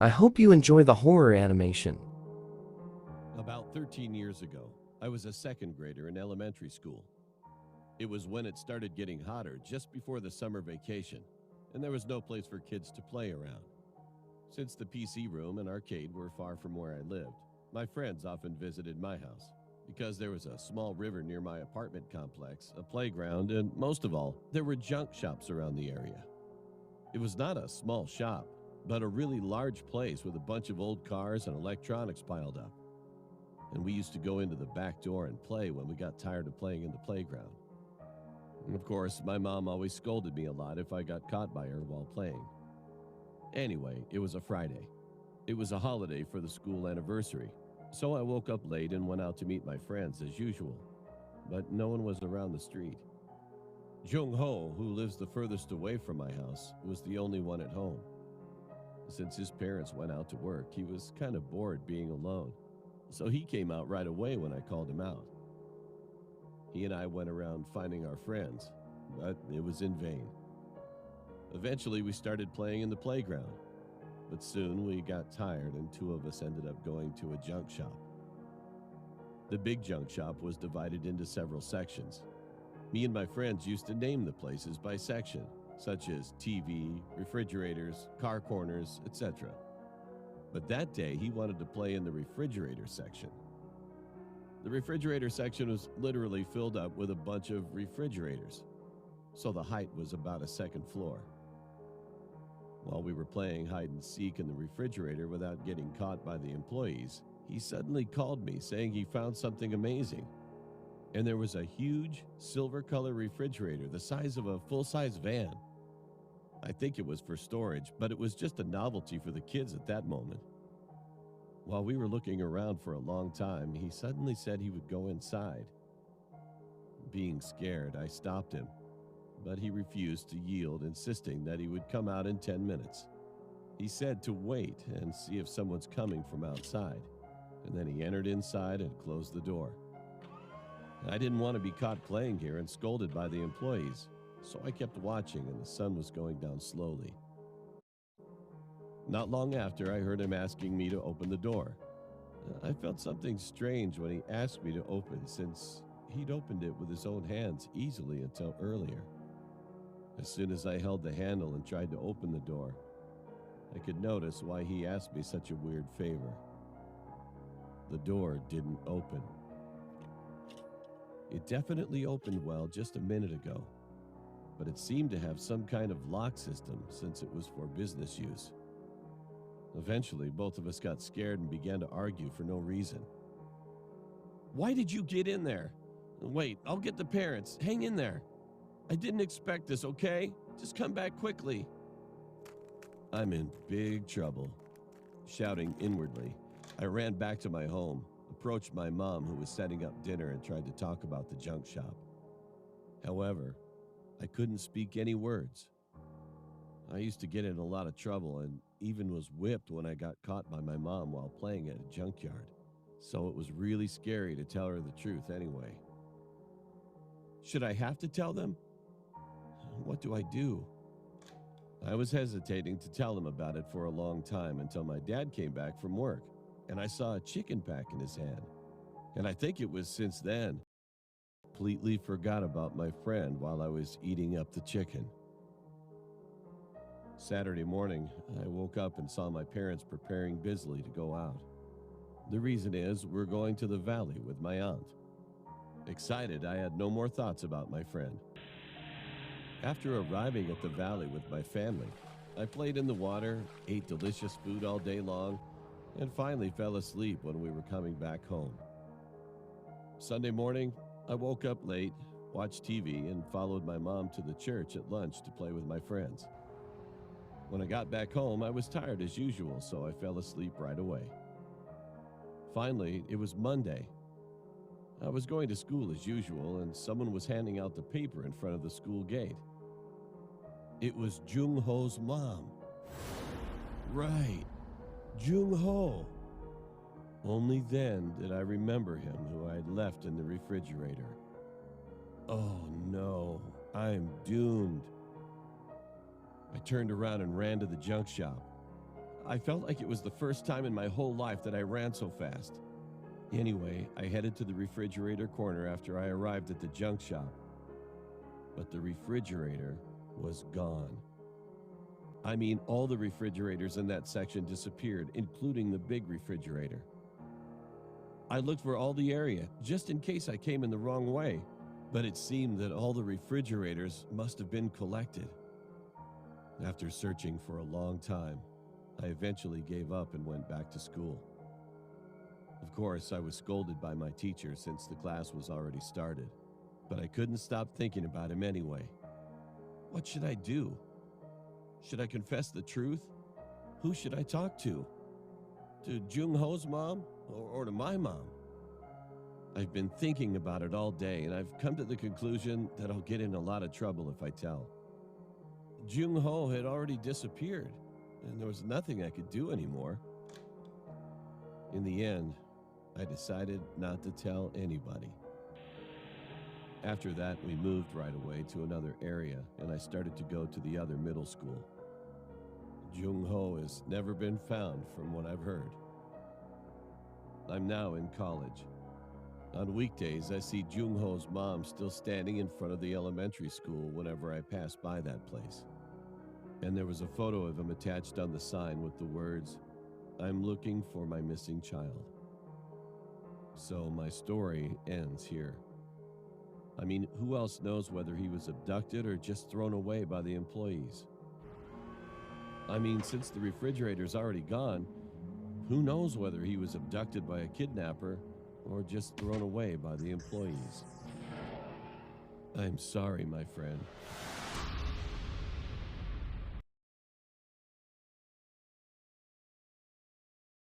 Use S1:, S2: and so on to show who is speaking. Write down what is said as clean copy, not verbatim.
S1: I hope you enjoy the horror animation.
S2: About 13 years ago, I was a second grader in elementary school. It was when it started getting hotter just before the summer vacation, and there was no place for kids to play around. Since the PC room and arcade were far from where I lived, my friends often visited my house. Because there was a small river near my apartment complex, a playground, and most of all, there were junk shops around the area. It was not a small shop, but a really large place with a bunch of old cars and electronics piled up. And we used to go into the back door and play when we got tired of playing in the playground. And of course, my mom always scolded me a lot if I got caught by her while playing. Anyway, it was a Friday. It was a holiday for the school anniversary, so I woke up late and went out to meet my friends as usual. But no one was around the street. Jung Ho, who lives the furthest away from my house, was the only one at home. Since his parents went out to work, he was kind of bored being alone. So he came out right away when I called him out. He and I went around finding our friends, but it was in vain. Eventually, we started playing in the playground, but soon we got tired and two of us ended up going to a junk shop. The big junk shop was divided into several sections. Me and my friends used to name the places by section, such as TV, refrigerators, car corners, etc. But that day, he wanted to play in the refrigerator section. The refrigerator section was literally filled up with a bunch of refrigerators, so the height was about a second floor. While we were playing hide and seek in the refrigerator without getting caught by the employees, he suddenly called me saying he found something amazing. And there was a huge silver color refrigerator the size of a full-size van. I think it was for storage, but it was just a novelty for the kids at that moment. While we were looking around for a long time, he suddenly said he would go inside. Being scared, I stopped him, but he refused to yield, insisting that he would come out in 10 minutes. He said to wait and see if someone's coming from outside, and then he entered inside and closed the door. I didn't want to be caught playing here and scolded by the employees, so I kept watching, and the sun was going down slowly. Not long after, I heard him asking me to open the door. I felt something strange when he asked me to open, since he'd opened it with his own hands easily until earlier. As soon as I held the handle and tried to open the door, I could notice why he asked me such a weird favor. The door didn't open. It definitely opened well just a minute ago, but it seemed to have some kind of lock system since it was for business use. Eventually, both of us got scared and began to argue for no reason. "Why did you get in there?" "Wait, I'll get the parents. Hang in there. I didn't expect this, okay? Just come back quickly." I'm in big trouble. Shouting inwardly, I ran back to my home, approached my mom, who was setting up dinner, and tried to talk about the junk shop. However, I couldn't speak any words. I used to get in a lot of trouble and even was whipped when I got caught by my mom while playing at a junkyard. So it was really scary to tell her the truth anyway. Should I have to tell them? What do I do? I was hesitating to tell them about it for a long time until my dad came back from work and I saw a chicken pack in his hand. And I think it was since then. Completely forgot about my friend while I was eating up the chicken. Saturday morning, I woke up and saw my parents preparing busily to go out. The reason is we're going to the valley with my aunt. Excited, I had no more thoughts about my friend. After arriving at the valley with my family, I played in the water, ate delicious food all day long, and finally fell asleep when we were coming back home. Sunday morning, I woke up late, watched TV, and followed my mom to the church at lunch to play with my friends. When I got back home, I was tired as usual, so I fell asleep right away. Finally, it was Monday. I was going to school as usual, and someone was handing out the paper in front of the school gate. It was Jung Ho's mom. Right, Jung Ho. Only then did I remember him, who I had left in the refrigerator. Oh no, I'm doomed. I turned around and ran to the junk shop. I felt like it was the first time in my whole life that I ran so fast. Anyway, I headed to the refrigerator corner after I arrived at the junk shop. But the refrigerator was gone. I mean, all the refrigerators in that section disappeared, including the big refrigerator. I looked for all the area, just in case I came in the wrong way, but it seemed that all the refrigerators must have been collected. After searching for a long time, I eventually gave up and went back to school. Of course, I was scolded by my teacher since the class was already started, but I couldn't stop thinking about him anyway. What should I do? Should I confess the truth? Who should I talk to? To Jung-ho's mom or to my mom? I've been thinking about it all day, and I've come to the conclusion that I'll get in a lot of trouble if I tell. Jung-ho had already disappeared, and there was nothing I could do anymore. In the end, I decided not to tell anybody. After that, we moved right away to another area, and I started to go to the other middle school. Jung-ho has never been found from what I've heard. I'm now in college. On weekdays, I see Jung-ho's mom still standing in front of the elementary school whenever I pass by that place. And there was a photo of him attached on the sign with the words, "I'm looking for my missing child." So my story ends here. I mean, who else knows whether he was abducted or just thrown away by the employees? I mean, since the refrigerator's already gone, who knows whether he was abducted by a kidnapper or just thrown away by the employees? I'm sorry, my friend.